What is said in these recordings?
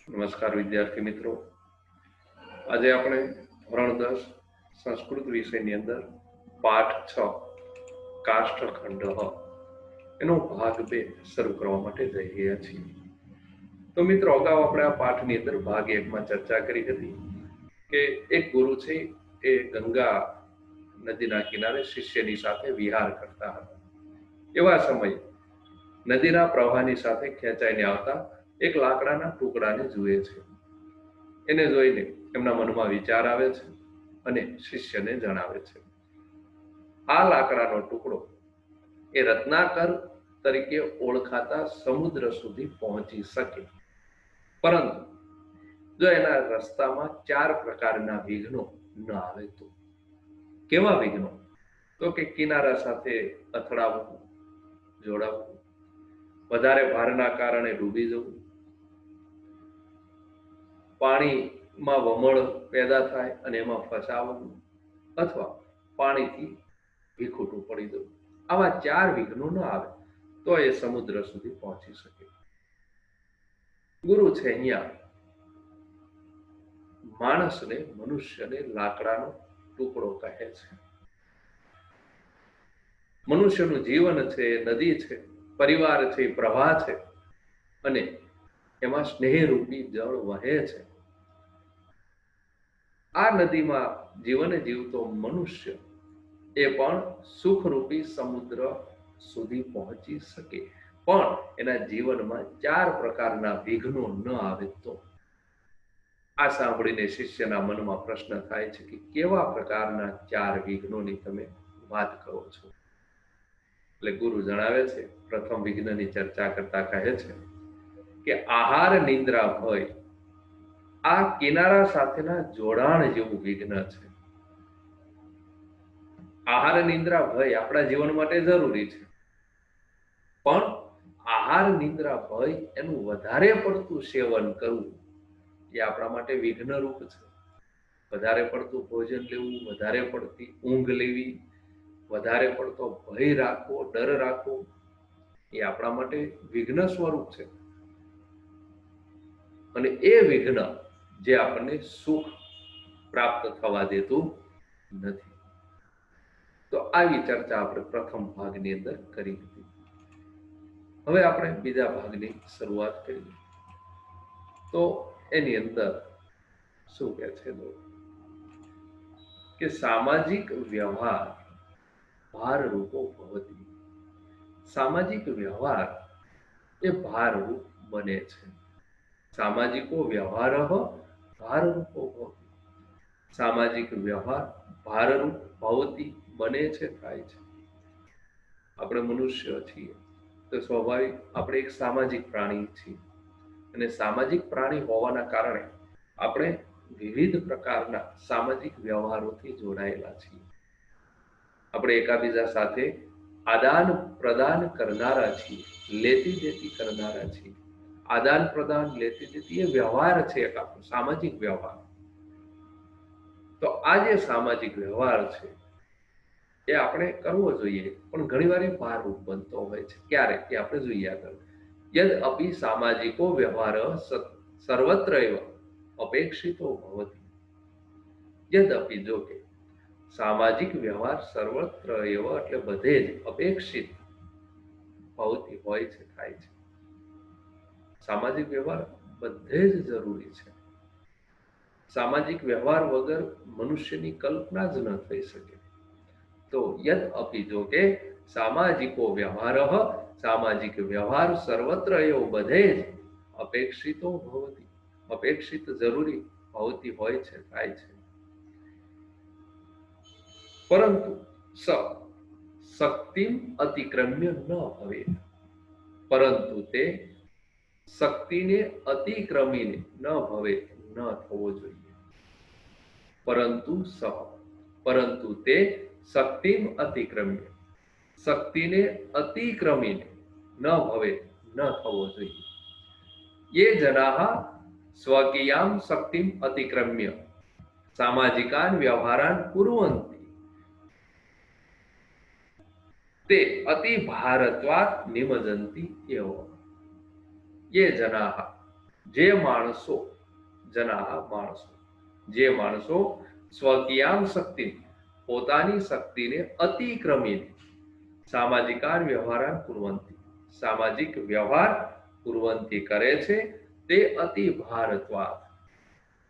નમસ્કાર વિદ્યાર્થી મિત્રો, આજે આપણે ધોરણ 10 સંસ્કૃત વિષયની અંદર પાઠ 6 કાષ્ઠખંડ એનો ભાગ 2 શરૂ કરવા માટે જઈ રહ્યા છીએ. તો મિત્રો, અગાઉ આપણે આ પાઠની અંદર ભાગ 1 માં ચર્ચા કરી હતી કે એક ગુરુ છે એ ગંગા નદીના કિનારે શિષ્યની સાથે વિહાર કરતા હતા. એવા સમયે નદીના પ્રવાહની સાથે ખેંચાઈને આવતા એક લાકડાના ટુકડાને જુએ છે. એને જોઈને એમના મનમાં વિચાર આવે છે અને શિષ્યને જણાવે છે. આ લાકડાનો ટુકડો એ રત્નાકર તરીકે ઓળખાતા સમુદ્ર સુધી પહોંચી શકે, પરંતુ જો એના રસ્તામાં 4 પ્રકારના વિઘ્નો ન આવે તો. કેવા વિઘ્નો? તો કે કિનારા સાથે અથડાવવું, જોડાવવું, વધારે ભારના કારણે ડૂબી જવું, પાણીમાં વમળ પેદા થાય અને એમાં ફસાવવું, અથવા પાણીથી ભીખુટું પડી જવું. આવા 4 વિઘ્નો ન આવે તો એ સમુદ્ર સુધી પહોંચી શકે. ગુરુ છે અહીંયા માણસને, મનુષ્યને લાકડાનો ટુકડો કહે છે. મનુષ્યનું જીવન છે, નદી છે, પરિવાર છે, પ્રવાહ છે, અને એમાં સ્નેહરૂપી જળ વહે છે. આ નદીમાં જીવન જીવતો મનુષ્ય એ પણ સુખરૂપી સમુદ્ર સુધી પહોંચી શકે, પણ એના જીવનમાં 4 પ્રકારના વિઘ્નો ન આવે તો. આ સાંભળીને શિષ્યના મનમાં પ્રશ્ન થાય છે કે કેવા પ્રકારના 4 વિઘ્નોની તમે વાત કરો છો? એટલે ગુરુ જણાવે છે, પ્રથમ વિઘ્નની ચર્ચા કરતા કહે છે કે આહાર, નિંદ્રા, ભય આ કિનારા સાથેના જોડાણ જેવું વિઘ્ન છે. આહાર, નિંદ્રા, ભય આપણા જીવન માટે જરૂરી છે, પણ આહાર, નિંદ્રા, ભય એનું વધારે પડતું સેવન કરવું એ આપણા માટે વિઘ્નરૂપ છે. વધારે પડતું ભોજન લેવું, વધારે પડતી ઊંઘ લેવી, વધારે પડતો ભય રાખવો, ડર રાખવો એ આપણા માટે વિઘ્ન સ્વરૂપ છે. અને એ વિઘ્ન જે આપણને સુખ પ્રાપ્ત થવા દેતું નથી. તો આવી ચર્ચા આપણે પ્રથમ ભાગની અંદર કરી હતી. હવે આપણે બીજા ભાગની શરૂઆત કરીએ. તો એની અંદર શું કહે છે કે સામાજિક વ્યવહાર ભારરૂપો ભવતી. સામાજિક વ્યવહાર એ ભારરૂપ બને છે. સામાજિકો વ્યવહાર ભારરૂપો ભવતી. સામાજિક વ્યવહાર ભારરૂપ ભવતી બને છે, થાય છે. આપણે મનુષ્ય છીએ તો સ્વાભાવિક આપણે એક સામાજિક પ્રાણી છીએ, અને સામાજિક પ્રાણી હોવાના કારણે આપણે વિવિધ પ્રકારના સામાજિક વ્યવહારોથી જોડાયેલા છીએ. આપણે એકાબીજા સાથે આદાન પ્રદાન કરનારા છીએ, લેતી દેતી કરનારા છીએ. આદાન પ્રદાન, લેતી દેતી એ વ્યવહાર છે, એક આપણો સામાજિક વ્યવહાર. તો આ જે સામાજિક વ્યવહાર છે એ આપણે કરવો જોઈએ, પણ ઘણીવાર એ ભારરૂપ બનતો હોય છે. ક્યારે? એ આપણે જોઈએ આગળ. યદ અપી સામાજિકો વ્યવહાર સર્વત્ર એવ અપેક્ષિતો ભવતી. યદ્યપી, જો કે, સામાજિક વ્યવહાર સર્વત્ર એવ એટલે બધે જ અપેક્ષિત ભવતી હોય છે, થાય છે. સામાજિક વ્યવહાર બધે જ જરૂરી છે. સામાજિક વ્યવહાર વગર મનુષ્યની કલ્પના જ ન થઈ શકે. તો યદ અપી, જો કે, સામાજિકો વ્યવહાર સામાજિક વ્યવહાર સર્વત્ર એવો બધે જ અપેક્ષિતો ભવતી, અપેક્ષિત જરૂરી ભવતી હોય છે, થાય છે. પરંતુ શક્તિમ અતિક્રમ્ય ન ભવે. પરંતુ તે શક્તિને અતિક્રમીને ન ભવે, ન થવો જોઈએ. પરંતુ તે શક્તિમ અતિક્રમ્ય, શક્તિને અતિક્રમીને ન ભવે, ન થવો જોઈએ. ये जनाः स्वकीयां शक्तिम अतिक्रम्य सामाजिकान् व्यवहारान् कुर्वन्ति ते अति भारत्वात् निमज्जन्ति एव. ये जनाः, જે માણસો જના માણસો જે માણસો સ્વકીયામ શક્તિ પોતાની શક્તિને અતિક્રમીને સામાજિકાન વ્યવહારાન કુર્વંતી સામાજિક વ્યવહાર કુર્વંતી કરે છે તે અતિ ભારત્વાદ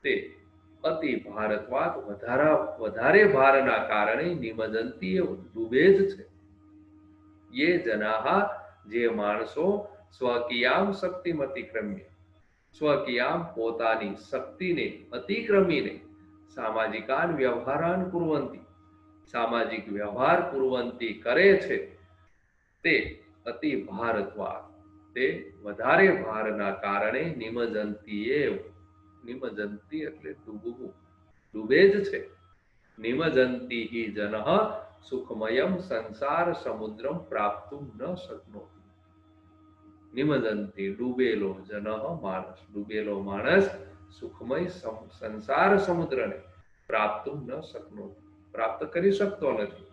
તે અતિ ભારત્વાદ વધારે ભારના કારણે નિમજંતી એ ડૂબે જ છે. ये जनाः જે માણસો સ્વકીયામ શક્તિમ અતિક્રમ્ય સ્વકીયામ પોતાની શક્તિને અતિક્રમીને સામાજિકાન વ્યવહારાન કુર્વંતી સામાજિક વ્યવહાર કુર્વંતી કરે છે તે અતિ ભારત્વાદ તે વધારે ભારના કારણે નિમજંતી એટલે ડૂબવું ડૂબે જ છે. નિમજંતી હિ જનઃ સુખમયમ સંસાર સમુદ્રમ પ્રાપ્તુમ ન શક્નોતિ. નિમજંતી ડૂબેલો ડૂબેલો માણસ સુખમય સંસાર સમુદ્રને પ્રાપ્તુમ ન શક્નોતિ પ્રાપ્ત કરી શકતો નથી.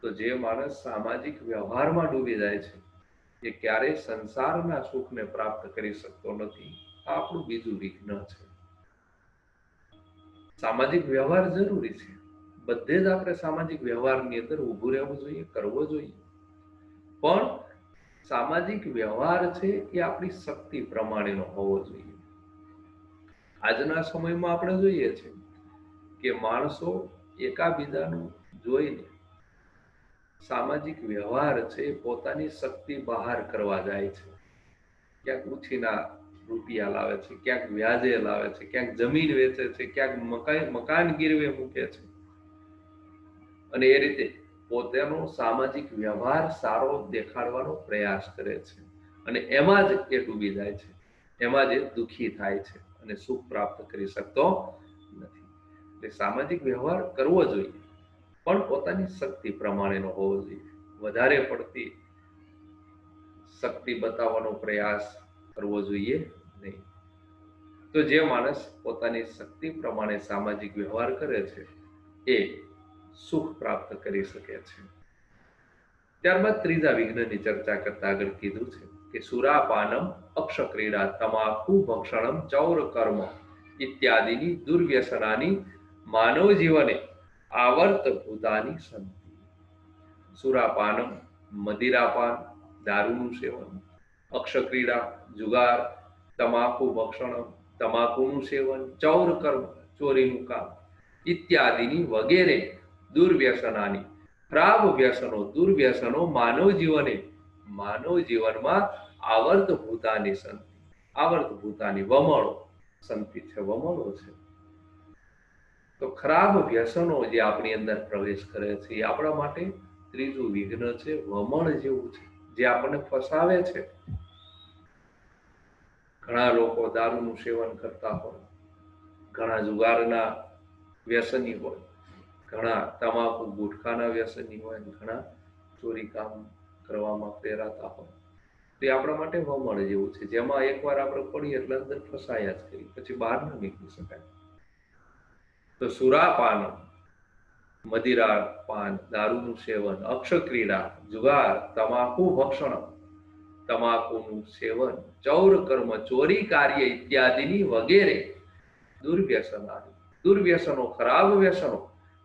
તો જે માણસ સામાજિક વ્યવહારમાં ડૂબી જાય છે એ ક્યારેય સંસારના સુખને પ્રાપ્ત કરી શકતો નથી. આ આપણું બીજું વિઘ્ન છે. સામાજિક વ્યવહાર જરૂરી છે. બધે જ આપણે સામાજિક વ્યવહારની અંદર ઊભું રહેવું જોઈએ, કરવો જોઈએ. પણ સામાજિક વ્યવહાર છે એ આપણી શક્તિ પ્રમાણેનો હોવો જોઈએ. આજના સમયમાં આપણે જોઈએ છીએ કે માણસો એકાબીજાનું જોઈને સામાજિક વ્યવહાર છે પોતાની શક્તિ બહાર કરવા જાય છે. ક્યાંક ઉછીના રૂપિયા લાવે છે, ક્યાંક વ્યાજે લાવે છે, ક્યાંક જમીન વેચે છે, ક્યાંક મકાન ગીરવે મૂકે છે અને એ રીતે પોતાનો સામાજિક વ્યવહાર સારો દેખાડવાનો પ્રયાસ કરે છે અને એમાં જ એ ડૂબી જાય છે, એમાં જ એ દુઃખી થાય છે અને સુખ પ્રાપ્ત કરી શકતો નથી. એટલે સામાજિક વ્યવહાર કરવો જોઈએ પણ પોતાની શક્તિ પ્રમાણેનો હોવો જોઈએ. વધારે પડતી શક્તિ બતાવવાનો પ્રયાસ કરવો જોઈએ નહીં. તો જે માણસ પોતાની શક્તિ પ્રમાણે સામાજિક વ્યવહાર કરે છે એ સુખ પ્રાપ્ત કરી શકે છે. ત્યારબાદ ત્રીજા વિઘ્નની ચર્ચા કરતા આગળ કીધું છે કે સુરાપાનમ, અક્ષક્રીડા, તમાકુ ભક્ષણમ, ચૌર કર્મ ઇત્યાદિની દુર્વ્યસનાની માનવ જીવને આવર્તભૂતાની સંતિ. સુરાપાનમ મદિરાપાન દારૂનું સેવન, અક્ષક્રીડા જુગાર, તમાકુ ભક્ષણમ તમાકુનું સેવન, ચૌર કર્મ ચોરીનું કામ ઇત્યાદિની વગેરે દુર્વ્યસનાની ખરાબ વ્યસનો દુર્વ્યસનો માનવ જીવનમાં આવર્તભૂતાની સંતિ આવર્તભૂતાની વમળો સંતિ છે વમળો છે. તો ખરાબ વ્યસનો જે આપણી અંદર પ્રવેશ કરે છે એ આપણા માટે ત્રીજું વિઘ્ન છે, વમળ જેવું છે જે આપણને ફસાવે છે. ઘણા લોકો દારૂનું સેવન કરતા હોય, ઘણા જુગારના વ્યસની હોય, ઘણા તમાકુ ગુટખાના વ્યસની હોય, ઘણા ચોરી કામ કરવામાં પ્રેરાતા હોય. તે આપણા માટે વમળ જેવું છે જેમાં એકવાર આપણે પડીએ એટલે અંદર ફસાયા જ કરી, પછી બહાર ન નીકળી શકાય. તો સુરાપાન, મદિરાપાન, દારૂનું સેવન, અક્ષક્રીડા, જુગાર, તમાકુ ભક્ષણ તમાકુનું સેવન, ચૌર કર્મ ચોરી કાર્ય ઇત્યાદિની વગેરે દુર્વ્યસનો ખરાબ વ્યસનો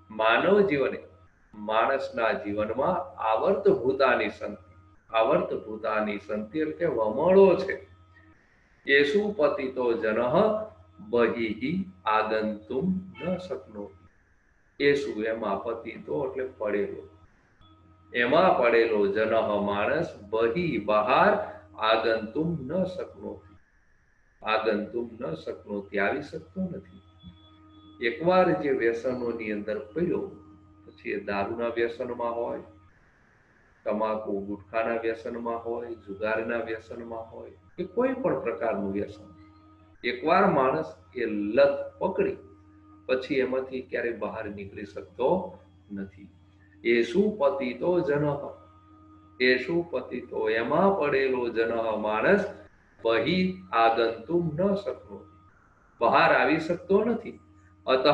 માનવ જીવને માણસના જીવનમાં આવર્તભૂતાની સંતિ એટલે વમળો છે. એસુ પતિતો જનઃ બહિઃ આગંતુમ ન શક્નોતિ. એસુ એમાં પતિતો એટલે પડેલો, એમાં પડેલો જનઃ માણસ બહિ બહાર આગંતુમ ન શક્નોતિ આવી શકતો નથી. એકવાર જે વ્યસનોની અંદર પડ્યો પછી એ દારૂના વ્યસનમાં હોય, તમાકુ ગુટખાના વ્યસનમાં હોય, જુગારના વ્યસનમાં હોય કે કોઈ પણ પ્રકારનું વ્યસન, એકવાર માણસ એ લત પકડી પછી એમાંથી ક્યારેય બહાર નીકળી શકતો નથી. એસુ પતિતો જનઃ એમાં પડેલો જનઃ માણસ બહિ આગંતુમ ન શક્નોતિ બહાર આવી શકતો નથી. અતઃ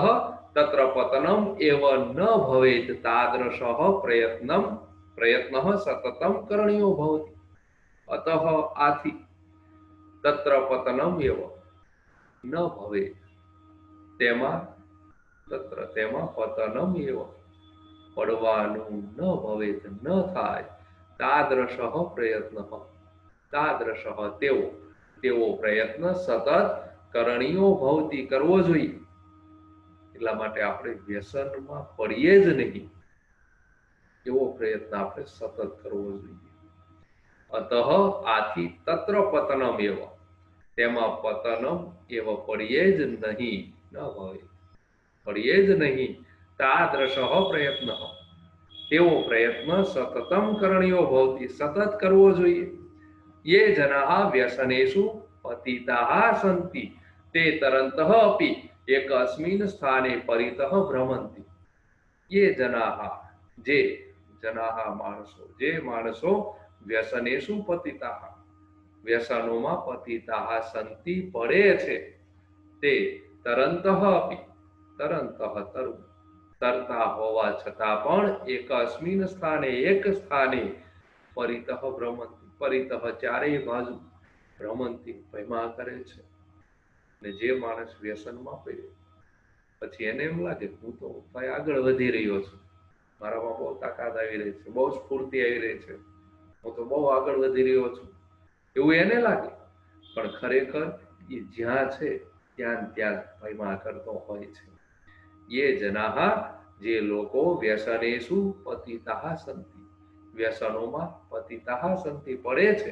તત્ર પતનમ એવ ન ભવેત તાદૃશઃ પ્રયત્ન સતતમ કરણીયો ભવતિ. અતઃ આથી તત્ર પતનમ એવ ન ભવે, તેમાં તેમાં પતનમ એવ પડવાનું ન ભવે, ન થાય. તાદ્રશ પ્રયત્ન, તાદ્રશ તેવો પ્રયત્ન સતત કરણીયો ભવતી, કરવો જોઈએ. એટલા માટે આપણે વ્યસનમાં પડીએ જ નહીં એવો પ્રયત્ન આપણે સતત કરવો જોઈએ. અતઃ આથી તત્ર પતનમ એવ, તેમાં પતનમ એવ પડીએ જ નહીં, ન હોય, પડીએ જ નહીં. તાદ્રશ પ્રયત્ન, તેવો પ્રયત્ન સતતમ કરણીયો ભવતી, સતત કરવો જોઈએ. યે જનાઃ વ્યસનેષુ પતિતાઃ સંતિ તે તરંતઃ અપી એકસ્મિન સ્થાને પરિતઃ ભ્રમંતિ. યે જનાઃ, જે જનાઃ માણસો, જે માણસો વ્યસનેષુ પતિતાઃ, વ્યસનોમાં પતિતાઃ સંતિ પડે છે, તે તરંતઃ અપી, તરતા હોવા છતાં પણ એકસ્મિન સ્થાને, એક સ્થાને પરિતઃ ભ્રમંતિ, પરિતઃ ચારેય બાજુ ભ્રમંતિ ભયમાં કરે છે. ને જે માણસ વ્યસનમાં પડ્યો પછી એને એમ લાગે હું તો ભાઈ આગળ વધી રહ્યો છું, મારામાં બહુ તાકાત આવી રહી છે, બહુ સ્ફૂર્તિ આવી રહી છે, હું તો બહુ આગળ વધી રહ્યો છું, એવું એને લાગે. પણ ખરેખર એ જ્યાં છે ત્યાં ભયમાં કરતો હોય છે. યે જનાઃ, જે લોકો વ્યસનેષુ પતિતાઃ સંતિ, વ્યસનોમાં પતિતાઃ સંતિ પડે છે,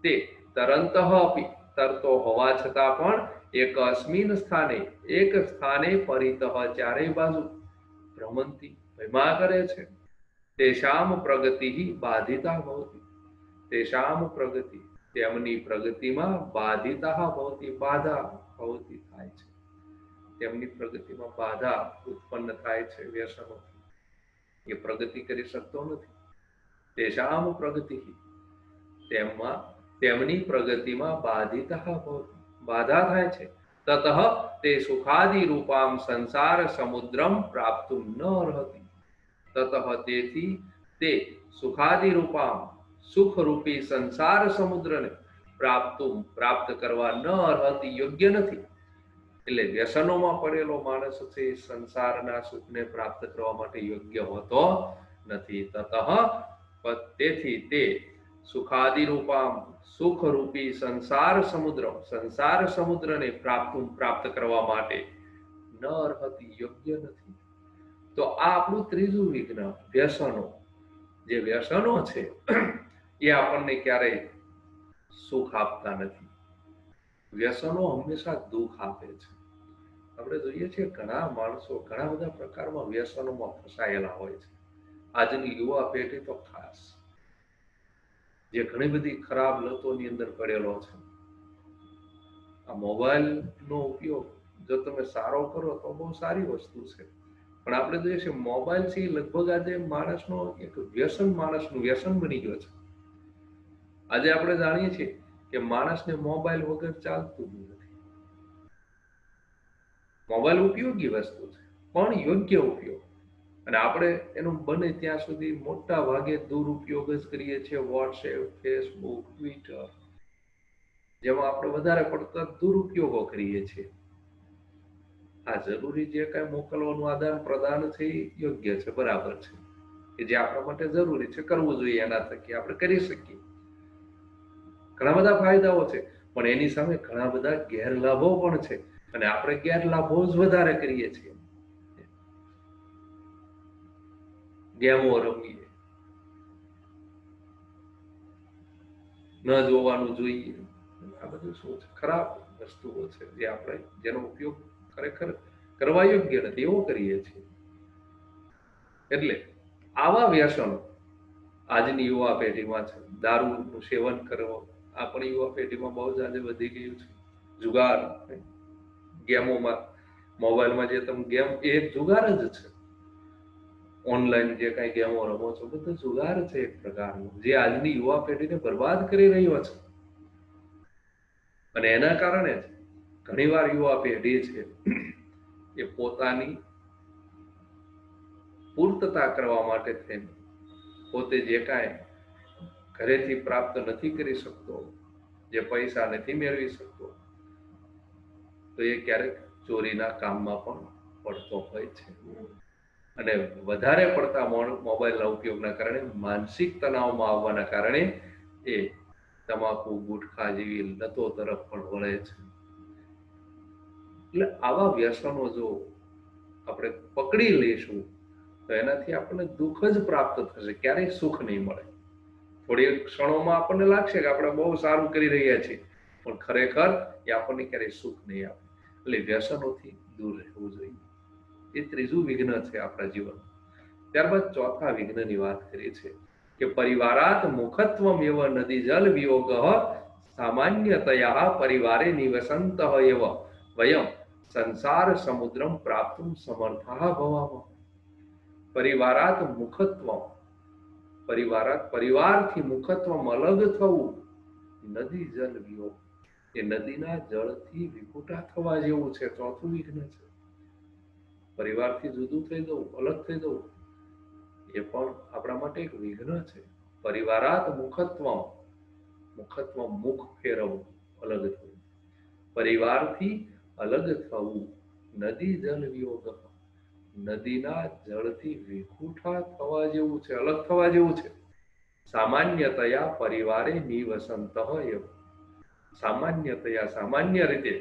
તે તરંતઃ અપી, તરતો હોવા છતાં પણ એકસ્મિન સ્થાને, એક સ્થાને પરિતઃ ચારેય બાજુ ભ્રમંતિ ભયમાં કરે છે. તેષામ પ્રગતિ બાધિતા ભવતી, તેષામ પ્રગતિ, તેમની પ્રગતિમાં બાધિતા ભવતી, બાધા ભવતી થાય છે, તેમની પ્રગતિમાં બાધા ઉત્પન્ન થાય છે વ્યસનોથી, એ પ્રગતિ કરી શકતો નથી. તેષામ પ્રગતિ, તેમની પ્રગતિમાં બાધિતા ભવતી, બાધા થાય છે. તતઃ તે સુખાદિ રૂપામ સંસાર સમુદ્રમ પ્રાપ્તુમ ન અર્હતિ. તતઃ તેથી તે સુખાદિ રૂપામ, સુખરૂપી સંસાર સમુદ્રને પ્રાપ્ત કરવા ન અર્હતિ, યોગ્ય નથી. એટલે વ્યસનોમાં પડેલો માણસ છે સંસારના સુખને પ્રાપ્ત કરવા માટે યોગ્ય હોતો નથી. તતઃ તેથી તે સુખાદિ રૂપામ, સુખરૂપી સંસાર સમુદ્રને પ્રાપ્ત કરવા માટે ન અર્હતિ, યોગ્ય નથી. તો આ આપણું ત્રીજું વિઘ્ન, વ્યસનો. જે વ્યસનો છે એ આપણને ક્યારેય સુખ આપતા નથી. વ્યસનો હંમેશા દુઃખ આપે છે. આપણે જોઈએ છીએ ઘણા માણસો ઘણા બધા પ્રકારમાં વ્યસનોમાં ફસાયેલા હોય છે. આજની યુવા પેઢી તો ખાસ, જે ઘણી બધી ખરાબ લતોની અંદર પડેલો છે. આ મોબાઈલનો ઉપયોગ જો તમે સારો કરો તો બહુ સારી વસ્તુ છે, પણ આપણે જોઈએ છીએ મોબાઈલથી લગભગ આજે માણસનો એક વ્યસન, માણસનું વ્યસન બની ગયો છે. આજે આપણે જાણીએ છીએ કે માણસને મોબાઈલ વગર ચાલતું જ નથી. મોબાઈલ ઉપયોગી વસ્તુ છે, પણ યોગ્ય ઉપયોગ. અને આપણે એનું બને ત્યાં સુધી મોટા ભાગે દુરુપયોગ જ કરીએ છીએ. વોટ્સએપ, ફેસબુક, ટ્વિટર, જેમાં આપણે વધારે પડતા દુરુપયોગો કરીએ છીએ. આ જરૂરી જે કાંઈ મોકલવાનું આદાન પ્રદાન છે એ યોગ્ય છે, બરાબર છે, કે જે આપણા માટે જરૂરી છે કરવું જોઈએ, એના થકી આપણે કરી શકીએ. ઘણા બધા ફાયદાઓ છે, પણ એની સામે ઘણા બધા ગેરલાભો પણ છે, અને આપણે ગેરલાભો જ વધારે કરીએ છીએ. ગેમો રમીએ, ન જોવાનું જોઈએ, આ બધું શું છે, ખરાબ વસ્તુઓ છે, જે આપણે જેનો ઉપયોગ ખરેખર કરવા યોગ્ય નથી એવો કરીએ છીએ. એટલે આવા વ્યસનો આજની યુવા પેઢીમાં છે. દારૂનું સેવન કરવો આ પણ યુવા પેઢીમાં બહુ જ આજે વધી ગયું છે. જુગાર, ગેમોમાં, મોબાઈલમાં જે તમે ગેમ, એ એક જુગાર જ છે. ઓનલાઈન જે કાંઈ ગેમો રમો છો બધું જુગાર છે એક પ્રકારનું, જે આજની યુવા પેઢીને બરબાદ કરી રહ્યો છે. અને એના કારણે જ ઘણીવાર યુવા પેઢી છે એ પોતાની પૂર્તતા કરવા માટે થઈને પોતે જે કાંઈ ઘરેથી પ્રાપ્ત નથી કરી શકતો, જે પૈસા નથી મેળવી શકતો, તો એ ક્યારેક ચોરીના કામમાં પણ પડતો હોય છે. અને વધારે પડતા મોબાઈલના ઉપયોગના કારણે માનસિક તણાવમાં આવવાના કારણે એ તમાકુ, ગુટખા જેવી લતો તરફ પણ વળે છે. એટલે આવા વ્યસનો જો આપણે પકડી લઈશું તો એનાથી આપણને દુઃખ જ પ્રાપ્ત થશે, ક્યારેય સુખ નહીં મળે. થોડી ક્ષણોમાં આપણને લાગશે કે આપણે બહુ સારું કરી રહ્યા છીએ, પણ ખરેખર એ આપણને ક્યારેય સુખ નહીં આપે. એટલે વ્યસનોથી દૂર રહેવું જોઈએ. એ ત્રીજું વિઘ્ન છે આપણા જીવન. ત્યારબાદ ચોથા વિઘ્નની વાત કરી છે કે પરિવારાત મુખત્વમ એવ નદી જલ વિયોગ સામાન્યતયા પરિવારે નિવસંત એવ વયમ સંસાર સમુદ્રમ પ્રાપ્તુમ સમર્થા ભવામઃ. પરિવારાત મુખત્વમ, પરિવારથી મુખત્વમ અલગ થવું, નદી જલ વિયોગ, એ નદીના જળથી વિખૂટા થવા જેવું છે. ચોથું વિઘ્ન છે. પરિવારથી જુદું થઈ જવું, અલગ થઈ જવું, એ પણ આપણા માટે એક વિઘ્ન છે. પરિવારાત મુખત્વમ, મુખત્વમ મુખ ફેરવવું, અલગ થવું. પરિવારથી અલગ થવું, નદી જલ વિયોગ, નદીના જળથી વિખૂટા થવા જેવું છે, અલગ થવા જેવું છે. સામાન્યતયા પરિવારે નિવસંત એવ, સામાન્યતયા સામાન્ય રીતે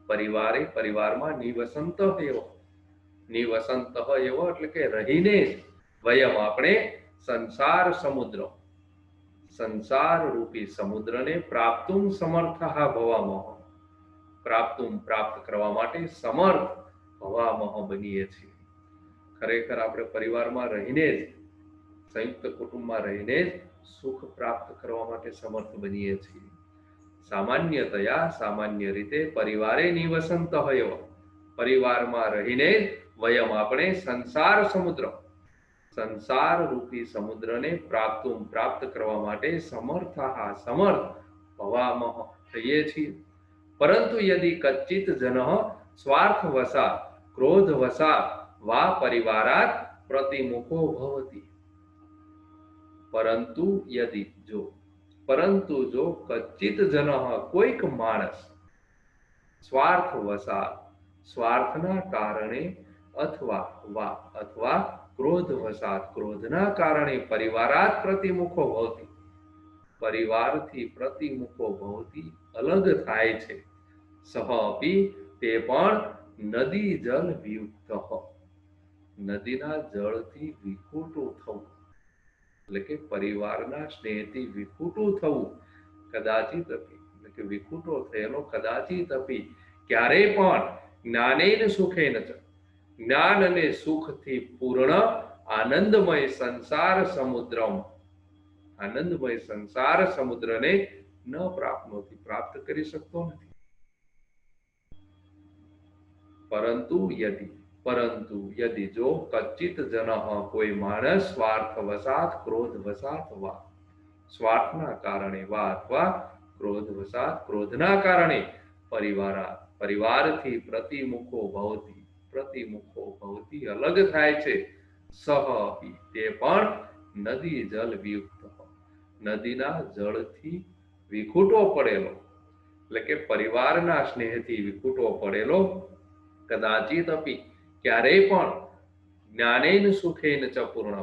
પરિવારે પરિવારમાં નિવસંત એવ, નિવસંત એવ એટલે કે રહીને વયમ આપણે સંસાર સમુદ્ર, સંસાર રૂપી સમુદ્રને પ્રાપ્તુમ સમર્થા ભવામઃ, પ્રાપ્તુમ પ્રાપ્ત કરવા માટે સમર્થ ભવામઃ બનીએ છીએ. ખરેખર આપણે પરિવારમાં રહીને જ, સંયુક્ત કુટુંબમાં રહીને જ સુખ પ્રાપ્ત કરવા માટે સમર્થ બનીએ છીએ. સામાન્યતયા સામાન્ય રીતે પરિવારે નિવસંત એવ, પરિવારમાં રહીને વયમ આપણે સંસાર સમુદ્ર, સંસાર રૂપી સમુદ્રને પ્રાપ્તુમ પ્રાપ્ત કરવા માટે સમર્થા સમર્થ ભવામઃ થઈએ છીએ. પરંતુ યદિ કચ્ચિત જનઃ સ્વાર્થવશાત ક્રોધવશાત વા પરિવારાત પ્રતિમુખો ભવતિ. પરંતુ યદિ જો, પરંતુ જો કચ્ચિત જનઃ કોઈક માણસ સ્વાર્થવશાત સ્વાર્થના કારણે અથવા ક્રોધવશાત ક્રોધના કારણે પરિવારાત પ્રતિમુખો ભવતિ, પરિવારથી પ્રતિમુખો ભવતિ અલગ થાય છે. સહ અપી તે પણ નદી જલ વિયુક્ત, નદીના જળથી વિખૂટું થવું, એટલે કે પરિવારના સ્નેહથી વિખૂટું થવું, કદાચિત અપી એટલે કે વિખૂટો થયેલો કદાચિત અપી ક્યારેય પણ જ્ઞાનેન સુખેન ચ, જ્ઞાન અને સુખથી પૂર્ણ આનંદમય સંસાર સમુદ્રમ, આનંદમય સંસાર સમુદ્રને ન પ્રાપ્નોતિ, પ્રાપ્ત કરી શકતો નથી. પરંતુ યદિ જો કચ્ચિત જનઃ કોઈ માણસ સ્વાર્થવશાત ક્રોધવશાત વા, સ્વાર્થના કારણે વા અથવા ક્રોધવશાત ક્રોધના કારણે પરિવારથી પ્રતિમુખો ભવતિ, પ્રતિમુખો ભવતિ અલગ થાય છે. સહ અપી તે પણ નદી જલ વિયુક્ત, નદીના જળથી વિખૂટો પડેલો, એટલે કે પરિવારના સ્નેહથી વિખૂટો પડેલો, કદાચિત અપી ક્યારેય પણ જ્ઞાનેન સુખેન ચ પૂર્ણ,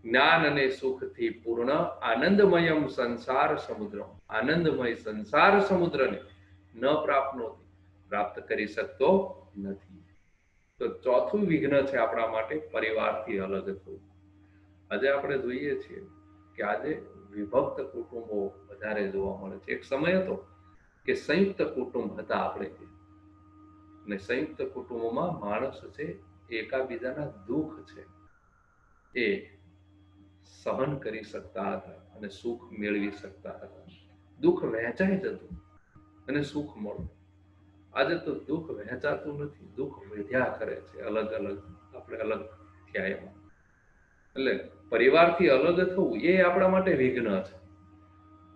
જ્ઞાન અને સુખથી પૂર્ણ આનંદમયમ સંસાર સમુદ્ર, આનંદમય સંસાર સમુદ્રને ન પ્રાપ્નોતિ, પ્રાપ્ત કરી શકતો નથી. તો ચોથું વિઘ્ન છે આપણા માટે પરિવારથી અલગ થવું. આજે આપણે જોઈએ છીએ કે આજે વિભક્ત કુટુંબો વધારે જોવા મળે છે. એક સમય હતો કે સંયુક્ત કુટુંબ હતા આપણે, અને સંયુક્ત કુટુંબોમાં માણસ છે એકાબીજાના દુઃખ છે એ સહન કરી શકતા હતા અને સુખ મેળવી શકતા હતા. દુઃખ વહેંચાઈ જતું અને સુખ મળતું. આજે તો દુઃખ વહેંચાતું નથી, દુઃખ વધ્યા કરે છે, અલગ અલગ આપણે અલગ થયા એમાં. એટલે પરિવારથી અલગ થવું એ આપણા માટે વિઘ્ન છે.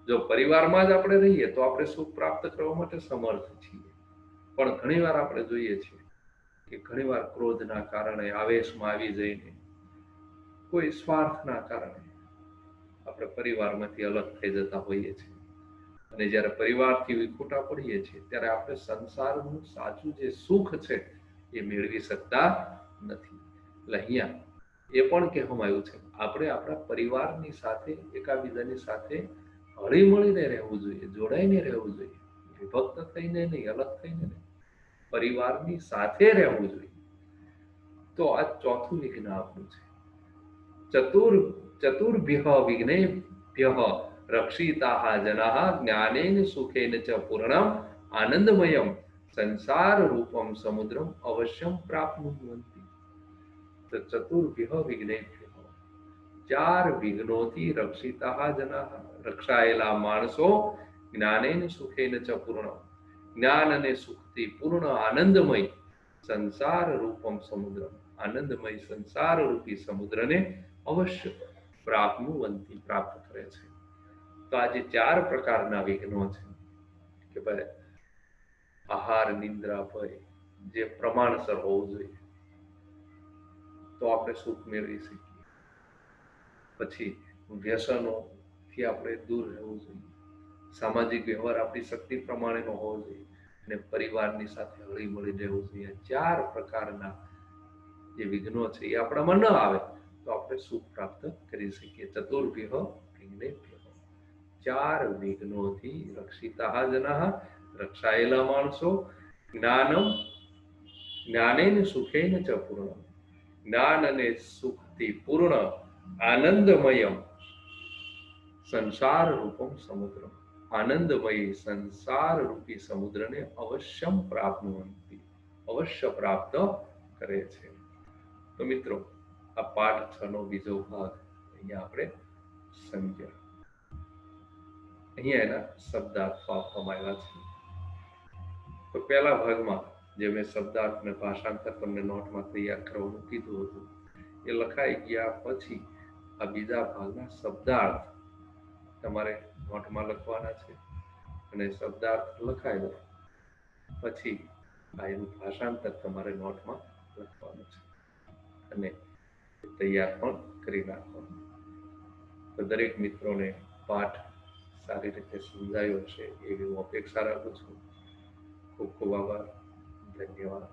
જો પરિવારમાં જ આપણે રહીએ તો આપણે સુખ પ્રાપ્ત કરવા માટે સમર્થ છીએ, પણ ઘણીવાર આપણે જોઈએ છીએ કે ઘણીવાર ક્રોધના કારણે, આવેશમાં આવી જઈને, કોઈ સ્વાર્થના કારણે આપણે પરિવારમાંથી અલગ થઈ જતા હોઈએ છીએ. અને જ્યારે પરિવારથી વિખૂટા પડીએ છીએ ત્યારે આપણે સંસારનું સાચું જે સુખ છે એ મેળવી શકતા નથી. એટલે અહીંયા એ પણ કહેવામાં આવ્યું છે આપણે આપણા પરિવારની સાથે એકાબીજાની સાથે હળી મળીને રહેવું જોઈએ, જોડાઈને રહેવું જોઈએ, વિભક્ત થઈને નહીં, અલગ થઈને નહીં, પરિવારની સાથે રહેવું જોઈએ. તો આ ચોથું વિઘ્ન આપણું છે. ચતુર્ભ્ય વિઘ્નેભ્ય રક્ષિતાઃ જનાઃ જ્ઞાનેન સુખેન ચ પૂર્ણમ આનંદમયમ સંસાર રૂપમ સમુદ્રમ અવશ્યમ પ્રાપ્નુવન્તિ. તો ચતુર્ભ્ય વિઘ્નેભ્ય, ચાર વિઘ્નોથી રક્ષિતાઃ જનાઃ, રક્ષાયેલા માણસો જ્ઞાનેન સુખેન ચ પૂર્ણ, જ્ઞાન અને સુખથી પૂર્ણ આનંદમય સંસાર રૂપમ સમુદ્રમ, આનંદમય સંસાર રૂપી સમુદ્રને અવશ્ય પ્રાપ્ત કરે છે. તો આ જે ચાર પ્રકારના વિઘ્નો છે કે ભાઈ આહાર, નિદ્રા, ભય જે પ્રમાણસર હોવું જોઈએ તો આપણે સુખ મેળવી શકીએ. પછી વ્યસનોથી આપણે દૂર રહેવું જોઈએ, સામાજિક વ્યવહાર આપણી શક્તિ પ્રમાણેનો હોવો જોઈએ અને પરિવારની સાથે હળી મળી રહેવું જોઈએ. ચાર પ્રકારના જે વિઘ્નો છે એ આપણામાં ન આવે તો આપણે સુખ પ્રાપ્ત કરી શકીએ. ચતુર્ભ્ય વિઘ્નેભ્ય, ચાર વિઘ્નોથી રક્ષિતાઃ જનાઃ, રક્ષાયેલા માણસો, જ્ઞાનેન સુખેન ચ પૂર્ણ, જ્ઞાન અને સુખથી પૂર્ણ આનંદમયમ સંસાર રૂપમ સમુદ્રમ, આનંદમય સંસાર રૂપી સમુદ્રને અવશ્યમ પ્રાપ્નુવન્તિ, અવશ્ય પ્રાપ્ત કરે છે. તો મિત્રો, આ પાઠ 6 નો બીજો ભાગ અહીંયા આપણે સમજ્યા. અહીંયા એના શબ્દાર્થો આપવામાં આવ્યા છે. તો પહેલા ભાગમાં જે મેં શબ્દાર્થ અને ભાષાંતર તમને નોટમાં તૈયાર કરવાનું કીધું હતું એ લખાઈ ગયા પછી આ બીજા ભાગના શબ્દાર્થ તમારે નોટમાં લખવાના છે અને શબ્દાર્થ લખાયો પછી આ એનું ભાષાંતર તમારે નોટમાં લખવાનું છે અને તૈયાર પણ કરી નાખવાનું. તો દરેક મિત્રોને પાઠ સારી રીતે સમજાયો છે એવી હું અપેક્ષા રાખું છું. ખૂબ ખૂબ આભાર. ધન્યવાદ.